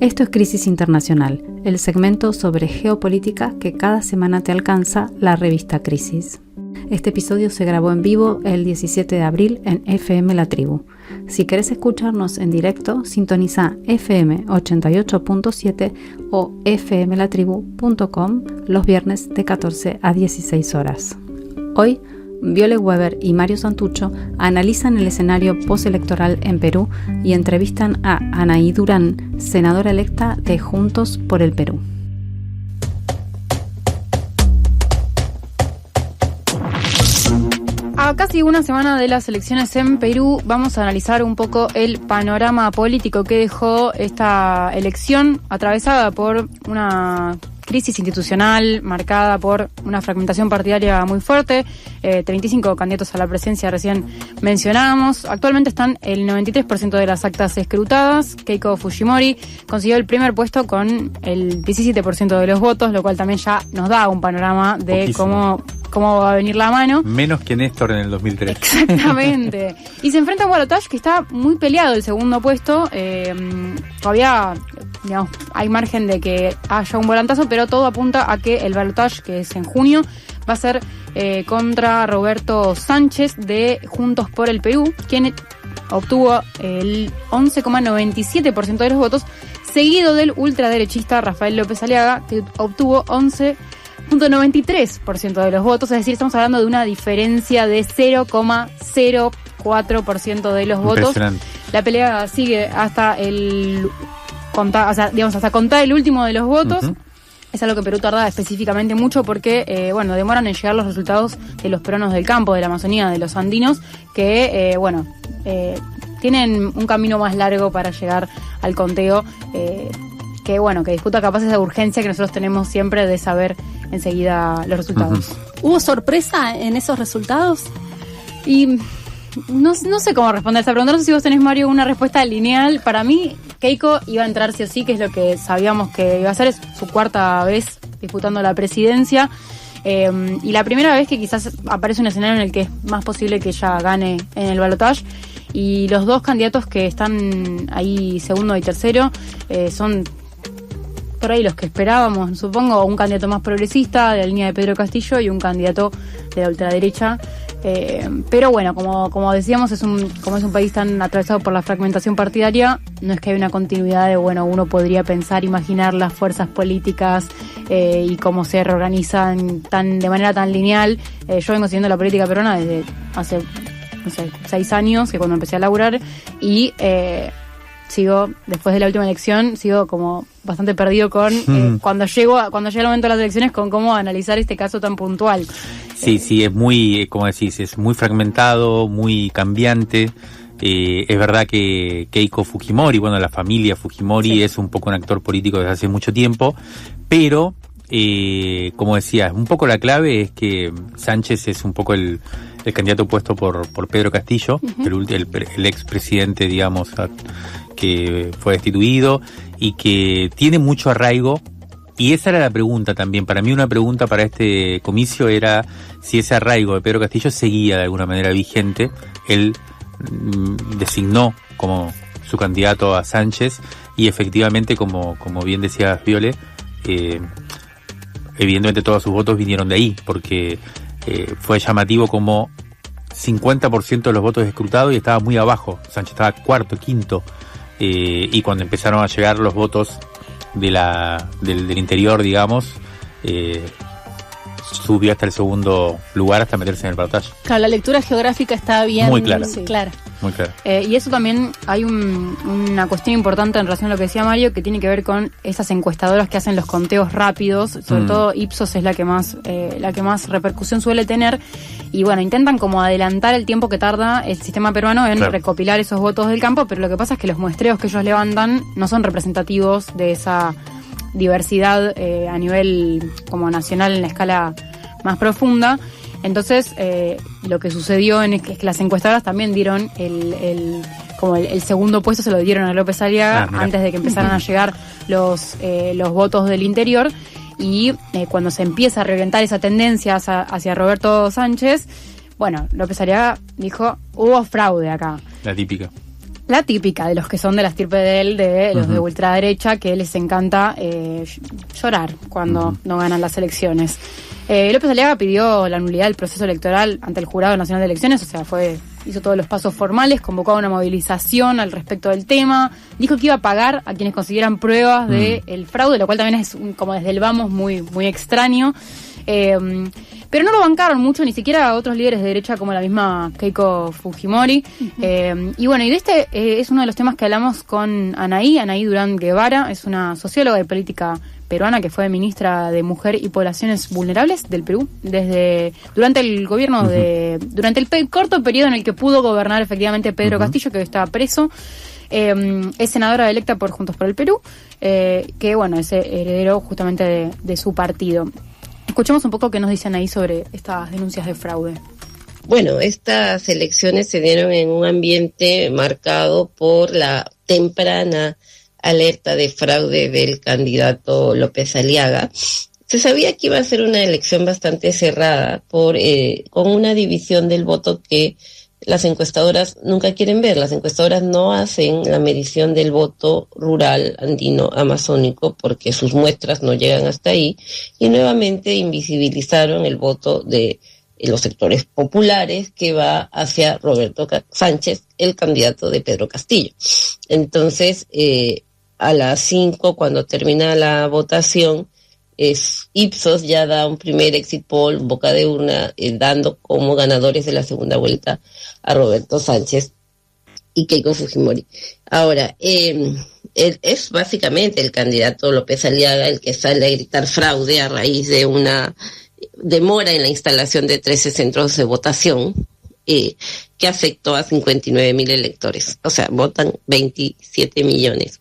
Esto es Crisis Internacional, el segmento sobre geopolítica que cada semana te alcanza la revista Crisis. Este episodio se grabó en vivo el 17 de abril en FM La Tribu. Si querés escucharnos en directo, sintoniza FM 88.7 o fmlatribu.com los viernes de 14 a 16 horas. Hoy, Viole Weber y Mario Santucho analizan el escenario postelectoral en Perú y entrevistan a Anaí Durán, senadora electa de Juntos por el Perú. A casi una semana de las elecciones en Perú, vamos a analizar un poco el panorama político que dejó esta elección, atravesada por una crisis institucional marcada por una fragmentación partidaria muy fuerte, 35 candidatos a la presidencia recién mencionábamos. Actualmente están el 93% de las actas escrutadas. Keiko Fujimori consiguió el primer puesto con el 17% de los votos, lo cual también ya nos da un panorama de cómo va a venir la mano. Menos que Néstor en el 2003. Exactamente. Y se enfrenta a un balotaje que está muy peleado el segundo puesto. Todavía, digamos, hay margen de que haya un volantazo, pero todo apunta a que el balotaje, que es en junio, va a ser contra Roberto Sánchez de Juntos por el Perú, quien obtuvo el 11,97% de los votos, seguido del ultraderechista Rafael López Aliaga, que obtuvo 11,93% de los votos, es decir, estamos hablando de una diferencia de 0,04% de los votos. La pelea sigue hasta hasta contar el último de los votos. Uh-huh. Es algo que Perú tarda específicamente mucho porque, demoran en llegar los resultados de los peruanos del campo, de la Amazonía, de los andinos, que, tienen un camino más largo para llegar al conteo, que disputa capaces de urgencia que nosotros tenemos siempre de saber enseguida los resultados. Uh-huh. ¿Hubo sorpresa en esos resultados? Y no sé cómo responder a esta pregunta. No sé si vos tenés, Mario, una respuesta lineal. Para mí, Keiko iba a entrar sí o sí, que es lo que sabíamos que iba a hacer. Es su cuarta vez disputando la presidencia. Y la primera vez que quizás aparece un escenario en el que es más posible que ella gane en el balotaje. Y los dos candidatos que están ahí, segundo y tercero, son por ahí los que esperábamos, supongo, un candidato más progresista de la línea de Pedro Castillo y un candidato de la ultraderecha. Pero bueno, como decíamos, como es un país tan atravesado por la fragmentación partidaria, no es que haya una continuidad de, uno podría imaginar las fuerzas políticas y cómo se reorganizan de manera tan lineal. Yo vengo siguiendo la política peruana desde hace, 6 años, que cuando empecé a laburar, y después de la última elección, sigo como bastante perdido con cuando llega el momento de las elecciones, con cómo analizar este caso tan puntual. Sí, es muy, como decís, es muy fragmentado, muy cambiante. Es verdad que Keiko Fujimori, la familia Fujimori es un poco un actor político desde hace mucho tiempo, pero, como decía, un poco la clave es que Sánchez es un poco el candidato puesto por Pedro Castillo, uh-huh, el expresidente, digamos, que fue destituido y que tiene mucho arraigo. Y esa era la pregunta también. Para mí una pregunta para este comicio era si ese arraigo de Pedro Castillo seguía de alguna manera vigente. Él designó como su candidato a Sánchez y efectivamente, como bien decía Viole, evidentemente todos sus votos vinieron de ahí, porque fue llamativo como 50% de los votos escrutados y estaba muy abajo. Sánchez estaba cuarto, quinto. Y cuando empezaron a llegar los votos del interior, digamos, subió hasta el segundo lugar hasta meterse en el balotaje. Claro, la lectura geográfica está bien. Muy clara. Sí. Clara. Muy clara. Y eso también hay una cuestión importante en relación a lo que decía Mario, que tiene que ver con esas encuestadoras que hacen los conteos rápidos. Sobre todo Ipsos es la que más repercusión suele tener. Y intentan como adelantar el tiempo que tarda el sistema peruano en recopilar esos votos del campo, pero lo que pasa es que los muestreos que ellos levantan no son representativos de esa diversidad a nivel como nacional en la escala más profunda. Entonces, lo que sucedió es que las encuestadoras también dieron el segundo puesto, se lo dieron a López Aliaga antes de que empezaran a llegar los votos del interior. Y cuando se empieza a reorientar esa tendencia hacia Roberto Sánchez, López Aliaga dijo, hubo fraude acá. La típica. la típica de los que son de la estirpe de él, de los de ultraderecha, que les encanta llorar cuando no ganan las elecciones. López Aliaga pidió la nulidad del proceso electoral ante el Jurado Nacional de Elecciones, o sea, hizo todos los pasos formales, convocó a una movilización al respecto del tema, dijo que iba a pagar a quienes consiguieran pruebas del fraude, lo cual también es como desde el vamos muy, muy extraño. Pero no lo bancaron mucho, ni siquiera a otros líderes de derecha como la misma Keiko Fujimori. Y bueno, y de este es uno de los temas que hablamos con Anaí Durán Guevara, es una socióloga de política peruana que fue ministra de Mujer y Poblaciones Vulnerables del Perú durante el gobierno durante el corto periodo en el que pudo gobernar efectivamente Pedro Castillo, que estaba preso. Es senadora electa por Juntos por el Perú, que bueno, es heredero justamente de su partido. Escuchemos un poco qué nos dicen ahí sobre estas denuncias de fraude. Bueno, estas elecciones se dieron en un ambiente marcado por la temprana alerta de fraude del candidato López Aliaga. Se sabía que iba a ser una elección bastante cerrada con una división del voto que las encuestadoras nunca quieren ver. Las encuestadoras no hacen la medición del voto rural andino amazónico porque sus muestras no llegan hasta ahí, y nuevamente invisibilizaron el voto de los sectores populares que va hacia Roberto Sánchez, el candidato de Pedro Castillo. Entonces, a las 5, cuando termina la votación, Ipsos ya da un primer exit poll, boca de urna, dando como ganadores de la segunda vuelta a Roberto Sánchez y Keiko Fujimori. Ahora, es básicamente el candidato López Aliaga el que sale a gritar fraude a raíz de una demora en la instalación de 13 centros de votación que afectó a 59,000 electores. O sea, votan 27 millones.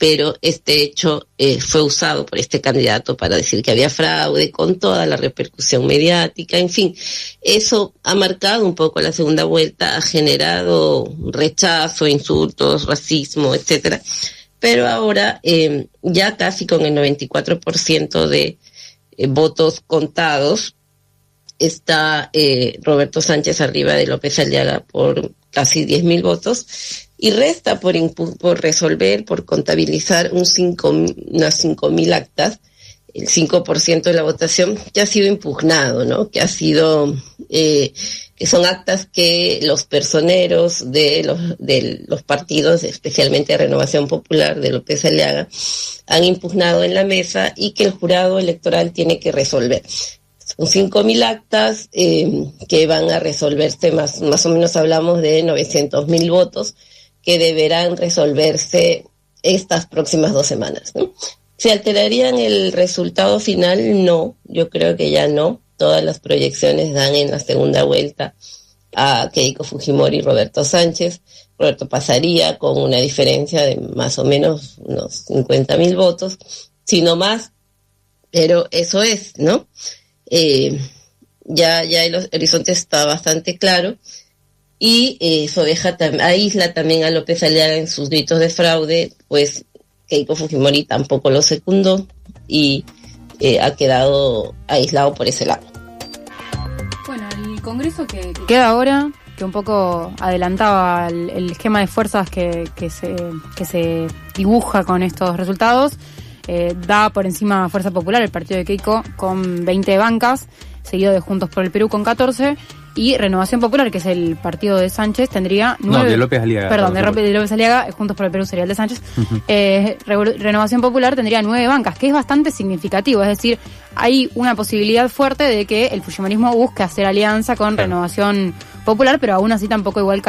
Pero este hecho fue usado por este candidato para decir que había fraude, con toda la repercusión mediática. En fin, eso ha marcado un poco la segunda vuelta, ha generado rechazo, insultos, racismo, etcétera. Pero ahora, ya casi con el 94% de votos contados, está Roberto Sánchez arriba de López Aliaga por casi 10,000 votos. Y resta por resolver, por contabilizar unas 5,000 actas, el 5% de la votación que ha sido impugnado, ¿no? Que son actas que los personeros de los partidos, especialmente de Renovación Popular de López Aliaga, han impugnado en la mesa y que el jurado electoral tiene que resolver. Son 5,000 actas que van a resolverse, más o menos hablamos de 900,000 votos, que deberán resolverse estas próximas 2 semanas, ¿no? ¿Se alterarían el resultado final? No, yo creo que ya no. Todas las proyecciones dan en la segunda vuelta a Keiko Fujimori y Roberto Sánchez. Roberto pasaría con una diferencia de más o menos unos 50,000 votos, si no más, pero eso es, ¿no? Ya el horizonte está bastante claro. Y eso aísla también a López Aliaga en sus gritos de fraude, pues Keiko Fujimori tampoco lo secundó y ha quedado aislado por ese lado. Bueno, el Congreso que queda ahora, que un poco adelantaba el esquema de fuerzas que se dibuja con estos resultados, da por encima Fuerza Popular, el partido de Keiko, con 20 bancas, seguido de Juntos por el Perú con 14, y Renovación Popular, que es el partido de Sánchez, tendría 9... No, de López Aliaga. Perdón, de López Aliaga, Juntos por el Perú sería el de Sánchez. Renovación Popular tendría 9 bancas, que es bastante significativo. Es decir, hay una posibilidad fuerte de que el fujimorismo busque hacer alianza con Renovación Popular, pero aún así tampoco igual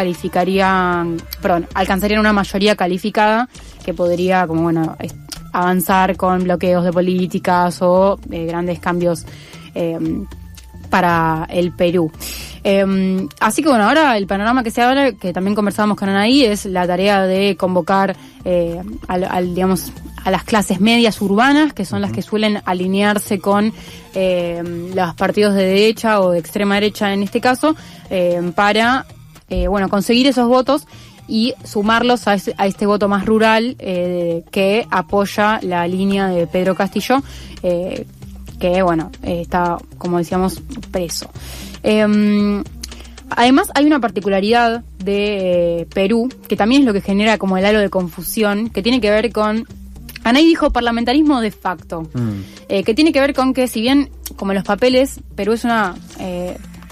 alcanzarían una mayoría calificada que podría, como bueno, avanzar con bloqueos de políticas o grandes cambios para el Perú. Así que bueno, ahora el panorama que se abre, que también conversábamos con Anaí, es la tarea de convocar a las clases medias urbanas, que son las que suelen alinearse con los partidos de derecha o de extrema derecha en este caso, para conseguir esos votos y sumarlos a este voto más rural que apoya la línea de Pedro Castillo, que está, como decíamos, preso. Además, hay una particularidad de Perú, que también es lo que genera como el halo de confusión, que tiene que ver con... Anay dijo parlamentarismo de facto, que tiene que ver con que, si bien, como en los papeles, Perú es una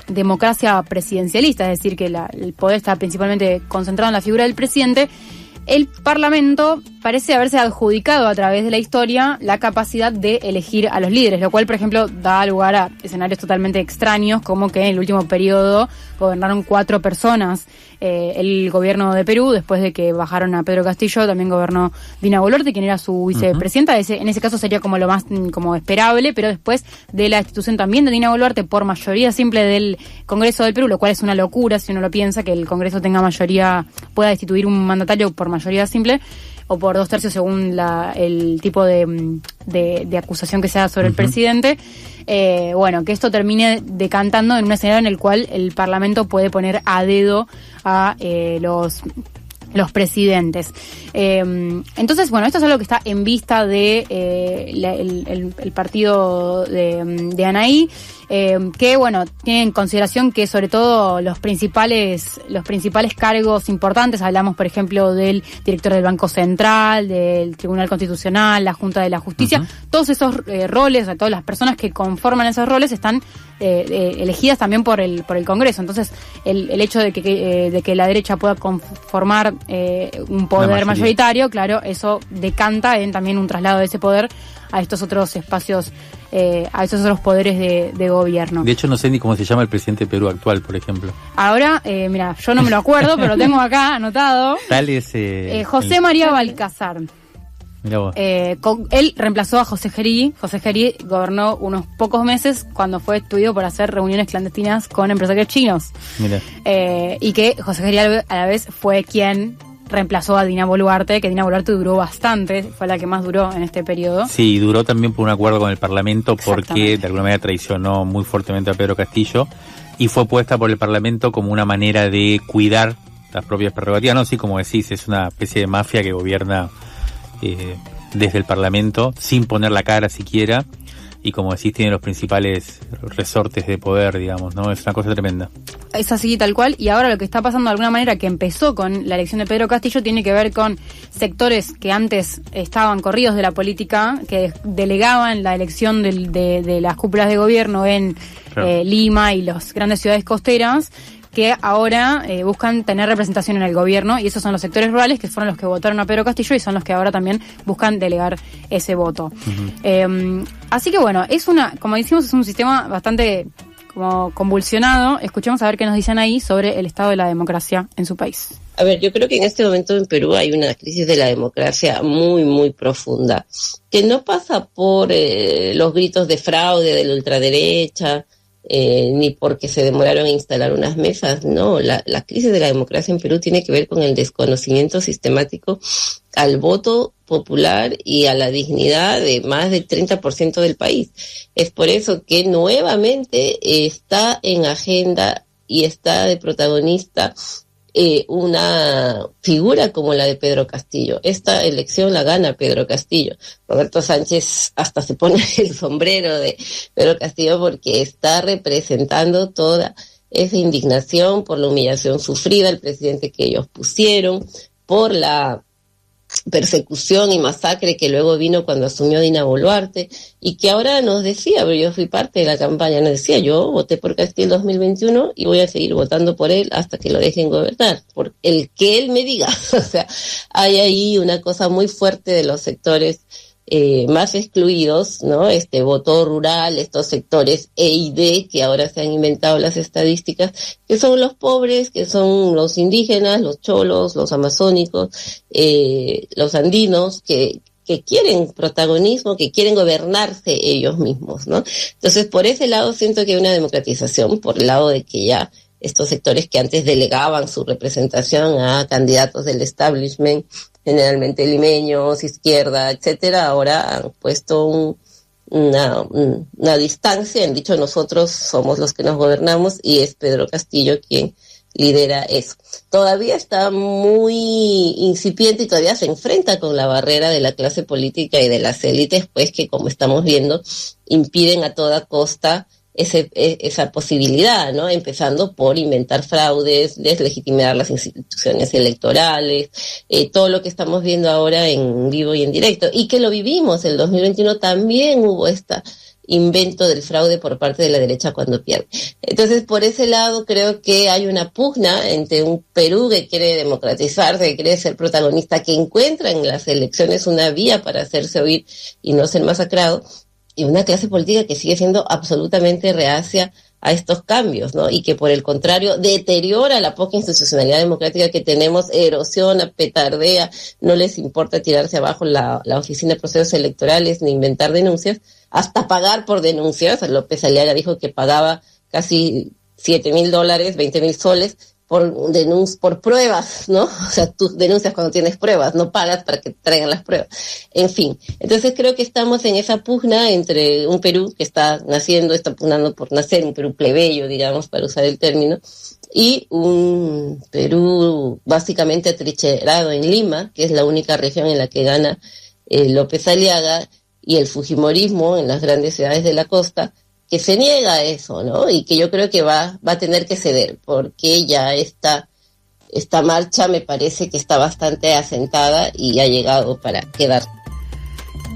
democracia presidencialista, es decir, que el poder está principalmente concentrado en la figura del presidente, el Parlamento parece haberse adjudicado a través de la historia la capacidad de elegir a los líderes, lo cual, por ejemplo, da lugar a escenarios totalmente extraños, como que en el último periodo gobernaron 4 personas. El gobierno de Perú, después de que bajaron a Pedro Castillo, también gobernó Dina Boluarte, quien era su vicepresidenta. En ese caso sería como lo más como esperable, pero después de la institución también de Dina Boluarte por mayoría simple del Congreso del Perú, lo cual es una locura si uno lo piensa, que el Congreso tenga mayoría, pueda destituir un mandatario por mayoría simple, o por 2/3 según el tipo de acusación que se da sobre el presidente. Bueno, que esto termine decantando en un escenario en el cual el Parlamento puede poner a dedo a los presidentes. Entonces, bueno, esto es algo que está en vista de el partido de Anahí, que, bueno, tiene en consideración que sobre todo los principales cargos importantes, hablamos por ejemplo del director del Banco Central, del Tribunal Constitucional, la Junta de la Justicia, todos esos roles, o sea, todas las personas que conforman esos roles están elegidas también por el Congreso. Entonces, el hecho de que la derecha pueda conformar un poder mayoritario, claro, eso decanta en también un traslado de ese poder a estos otros espacios, a estos otros poderes de gobierno. De hecho, no sé ni cómo se llama el presidente de Perú actual, por ejemplo. Ahora, mira, yo no me lo acuerdo, pero lo tengo acá anotado. Tal es José María Balcázar. Mirá vos. Él reemplazó a José Gerí. José Gerí gobernó unos pocos meses cuando fue destituido por hacer reuniones clandestinas con empresarios chinos. Mira. Y que José Gerí a la vez fue quien reemplazó a Dina Boluarte, que Dina Boluarte duró bastante, fue la que más duró en este periodo. Sí, duró también por un acuerdo con el Parlamento, porque de alguna manera traicionó muy fuertemente a Pedro Castillo y fue puesta por el Parlamento como una manera de cuidar las propias prerrogativas. No, sí, como decís, es una especie de mafia que gobierna desde el Parlamento sin poner la cara siquiera, y como decís, tiene los principales resortes de poder, digamos, ¿no? Es una cosa tremenda. Es así, tal cual, y ahora lo que está pasando de alguna manera, que empezó con la elección de Pedro Castillo, tiene que ver con sectores que antes estaban corridos de la política, que delegaban la elección de las cúpulas de gobierno en Lima y las grandes ciudades costeras, que ahora buscan tener representación en el gobierno, y esos son los sectores rurales, que fueron los que votaron a Pedro Castillo y son los que ahora también buscan delegar ese voto. Así que bueno, como decimos, es un sistema bastante como convulsionado. Escuchemos a ver qué nos dicen ahí sobre el estado de la democracia en su país. A ver, yo creo que en este momento en Perú hay una crisis de la democracia muy, muy profunda, que no pasa por los gritos de fraude de la ultraderecha, ni porque se demoraron en instalar unas mesas. No, la crisis de la democracia en Perú tiene que ver con el desconocimiento sistemático al voto popular y a la dignidad de más del 30% del país. Es por eso que nuevamente está en agenda y está de protagonista una figura como la de Pedro Castillo. Esta elección la gana Pedro Castillo. Roberto Sánchez hasta se pone el sombrero de Pedro Castillo porque está representando toda esa indignación por la humillación sufrida al presidente que ellos pusieron, por la persecución y masacre que luego vino cuando asumió Dina Boluarte, y que ahora nos decía, pero yo fui parte de la campaña, nos decía, yo voté por Castillo en 2021 y voy a seguir votando por él hasta que lo dejen gobernar, por el que él me diga. O sea, hay ahí una cosa muy fuerte de los sectores más excluidos, ¿no? Voto rural, estos sectores E y D, que ahora se han inventado las estadísticas, que son los pobres, que son los indígenas, los cholos, los amazónicos, los andinos, que quieren protagonismo, que quieren gobernarse ellos mismos, ¿no? Entonces, por ese lado siento que hay una democratización, por el lado de que ya estos sectores que antes delegaban su representación a candidatos del establishment, generalmente limeños, izquierda, etcétera, ahora han puesto una distancia, han dicho nosotros somos los que nos gobernamos, y es Pedro Castillo quien lidera eso. Todavía está muy incipiente y todavía se enfrenta con la barrera de la clase política y de las élites, pues, que, como estamos viendo, impiden a toda costa esa posibilidad, ¿no? Empezando por inventar fraudes, deslegitimar las instituciones electorales, todo lo que estamos viendo ahora en vivo y en directo, y que lo vivimos el 2021 también hubo invento del fraude por parte de la derecha cuando pierde. Entonces, por ese lado, creo que hay una pugna entre un Perú que quiere democratizarse, que quiere ser protagonista, que encuentra en las elecciones una vía para hacerse oír y no ser masacrado, y una clase política que sigue siendo absolutamente reacia a estos cambios, ¿no? Y que por el contrario deteriora la poca institucionalidad democrática que tenemos, erosiona, petardea, no les importa tirarse abajo la Oficina de Procesos Electorales ni inventar denuncias, hasta pagar por denuncias. López Aliaga dijo que pagaba casi $7,000, 20,000 soles por pruebas, ¿no? O sea, tú denuncias cuando tienes pruebas, no pagas para que traigan las pruebas. En fin, entonces creo que estamos en esa pugna entre un Perú que está pugnando por nacer, un Perú plebeyo, digamos, para usar el término, y un Perú básicamente atrincherado en Lima, que es la única región en la que gana López Aliaga, y el fujimorismo en las grandes ciudades de la costa, que se niega a eso, ¿no? Y que yo creo que va a tener que ceder, porque ya esta marcha me parece que está bastante asentada y ha llegado para quedar.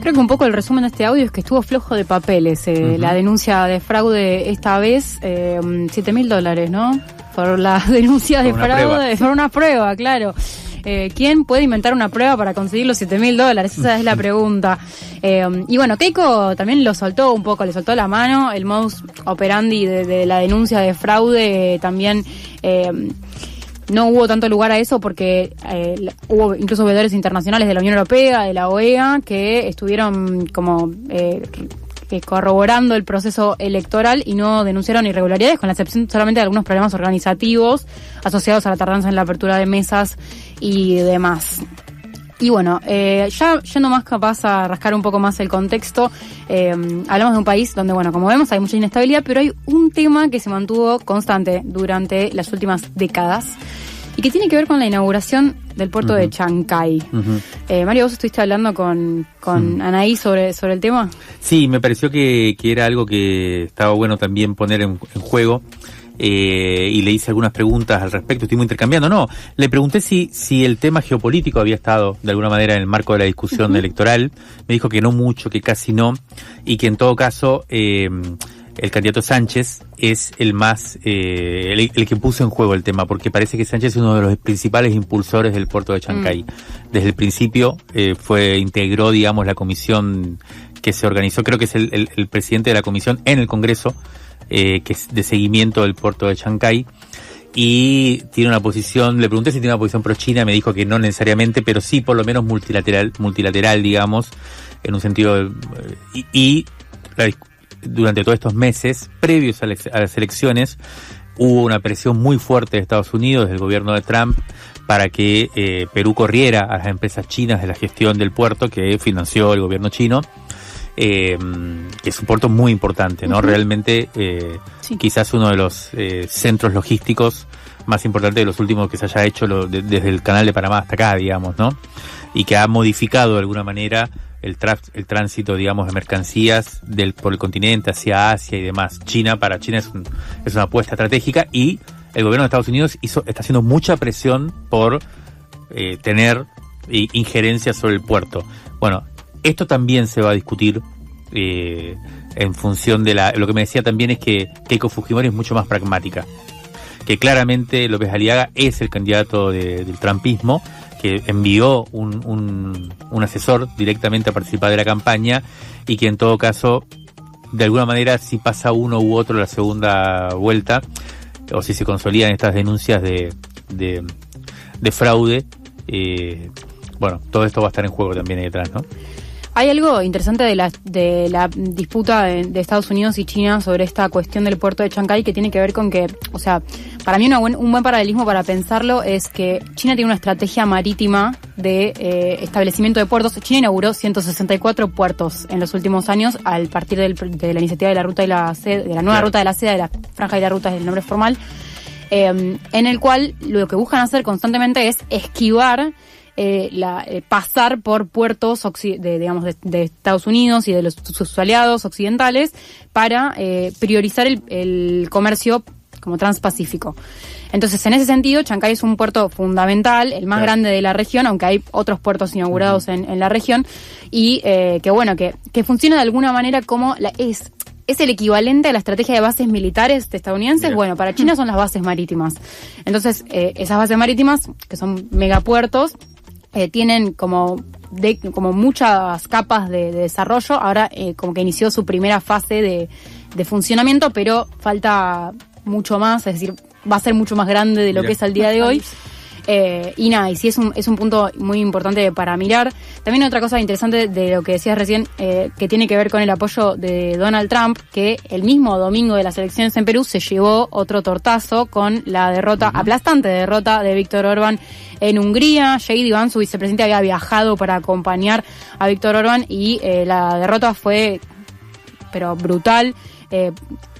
Creo que un poco el resumen de este audio es que estuvo flojo de papeles. La denuncia de fraude esta vez, $7,000, ¿no? Por la denuncia de fraude, por una prueba, claro. ¿Quién puede inventar una prueba para conseguir los $7,000? Esa es la pregunta. Y bueno, Keiko también lo soltó un poco, le soltó la mano. El modus operandi de la denuncia de fraude también no hubo tanto lugar a eso porque hubo incluso veedores internacionales de la Unión Europea, de la OEA, que estuvieron como corroborando el proceso electoral y no denunciaron irregularidades, con la excepción solamente de algunos problemas organizativos asociados a la tardanza en la apertura de mesas y demás. Y bueno, ya yendo más capaz a rascar un poco más el contexto, hablamos de un país donde, bueno, como vemos hay mucha inestabilidad, pero hay un tema que se mantuvo constante durante las últimas décadas y que tiene que ver con la inauguración del puerto de Chancay. Mario, ¿vos estuviste hablando con Anaí sobre el tema? Sí, me pareció que era algo que estaba bueno también poner en juego. Y le hice algunas preguntas al respecto, estuvimos intercambiando. No, le pregunté si el tema geopolítico había estado de alguna manera en el marco de la discusión electoral. Me dijo que no mucho, que casi no, y que en todo caso el candidato Sánchez es el más el que puso en juego el tema, porque parece que Sánchez es uno de los principales impulsores del puerto de Chancay. Desde el principio integró, digamos, la comisión que se organizó, creo que es el presidente de la comisión en el Congreso, que es de seguimiento del puerto de Chancay, y tiene una posición, le pregunté si tiene una posición pro-China, me dijo que no necesariamente, pero sí por lo menos multilateral, digamos, en un sentido, durante todos estos meses, previos a las elecciones, hubo una presión muy fuerte de Estados Unidos, del gobierno de Trump, para que Perú corriera a las empresas chinas de la gestión del puerto que financió el gobierno chino, que es un puerto muy importante, ¿no? Realmente, sí, quizás uno de los centros logísticos más importantes de los últimos que se haya hecho desde el canal de Panamá hasta acá, digamos, ¿no? Y que ha modificado de alguna manera el tránsito, digamos, de mercancías por el continente hacia Asia y demás. Para China es una apuesta estratégica, y el gobierno de Estados Unidos está haciendo mucha presión por tener injerencia sobre el puerto. Bueno, esto también se va a discutir en función de lo que me decía también es que Keiko Fujimori es mucho más pragmática, que claramente López Aliaga es el candidato del trumpismo, que envió un asesor directamente a participar de la campaña, y que en todo caso, de alguna manera, si pasa uno u otro la segunda vuelta, o si se consolidan estas denuncias de fraude, bueno, todo esto va a estar en juego también ahí detrás, ¿no? Hay algo interesante de la disputa de Estados Unidos y China sobre esta cuestión del puerto de Chancay, que tiene que ver con que, o sea, para mí un buen paralelismo para pensarlo es que China tiene una estrategia marítima de establecimiento de puertos. China inauguró 164 puertos en los últimos años al partir de la iniciativa de la ruta de la seda, de la nueva ruta de la seda, de la franja y la ruta es el nombre formal, en el cual lo que buscan hacer constantemente es esquivar pasar por puertos de Estados Unidos y de sus aliados occidentales para priorizar el comercio como transpacífico. Entonces, en ese sentido, Chancay es un puerto fundamental, el más grande de la región, aunque hay otros puertos inaugurados en la región, y que funciona de alguna manera como es el equivalente a la estrategia de bases militares estadounidenses. Bien. Bueno, para China son las bases marítimas. Entonces, esas bases marítimas, que son megapuertos, tienen como muchas capas de desarrollo. Ahora como que inició su primera fase de funcionamiento, pero falta mucho más, es decir, va a ser mucho más grande de lo que es al día de hoy. Y sí es un punto muy importante para mirar. También otra cosa interesante de lo que decías recién, que tiene que ver con el apoyo de Donald Trump, que el mismo domingo de las elecciones en Perú se llevó otro tortazo con la aplastante derrota de Víctor Orbán en Hungría. J.D. Vance, su vicepresidente, había viajado para acompañar a Víctor Orbán y la derrota fue pero brutal,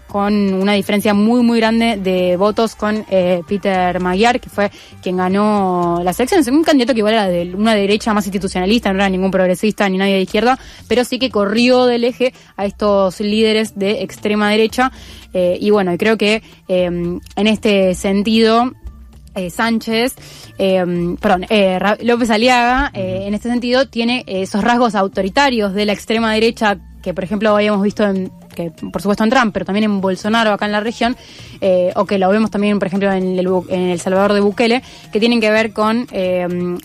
con una diferencia muy muy grande de votos con Peter Magyar, que fue quien ganó las elecciones. Un candidato que igual era de una derecha más institucionalista, no era ningún progresista ni nadie de izquierda, pero sí que corrió del eje a estos líderes de extrema derecha. Y bueno, creo que en este sentido López Aliaga, en este sentido, tiene esos rasgos autoritarios de la extrema derecha que, por ejemplo, habíamos visto que por supuesto en Trump, pero también en Bolsonaro acá en la región, o que lo vemos también, por ejemplo, en El Salvador de Bukele, que tienen que ver con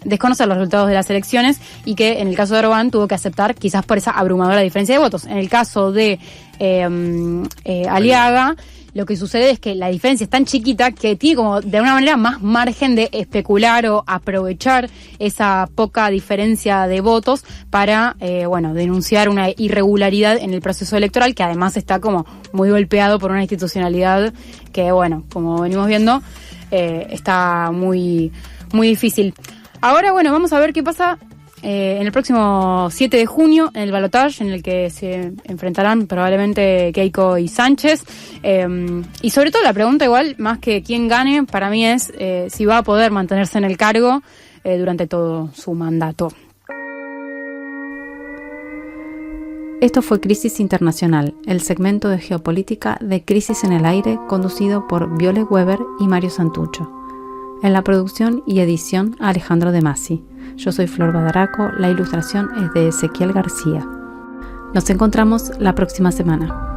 desconocer los resultados de las elecciones y que en el caso de Orbán tuvo que aceptar quizás por esa abrumadora diferencia de votos. En el caso de Aliaga, lo que sucede es que la diferencia es tan chiquita que tiene como de alguna manera más margen de especular o aprovechar esa poca diferencia de votos para denunciar una irregularidad en el proceso electoral, que además está como muy golpeado por una institucionalidad que, bueno, como venimos viendo, está muy, muy difícil. Ahora, bueno, vamos a ver qué pasa en el próximo 7 de junio, en el balotaje, en el que se enfrentarán probablemente Keiko y Sánchez. Y sobre todo la pregunta, igual, más que quién gane, para mí es si va a poder mantenerse en el cargo durante todo su mandato. Esto fue Crisis Internacional, el segmento de geopolítica de Crisis en el Aire, conducido por Violet Weber y Mario Santucho. En la producción y edición, Alejandro De Masi. Yo soy Flor Badaraco, la ilustración es de Ezequiel García. Nos encontramos la próxima semana.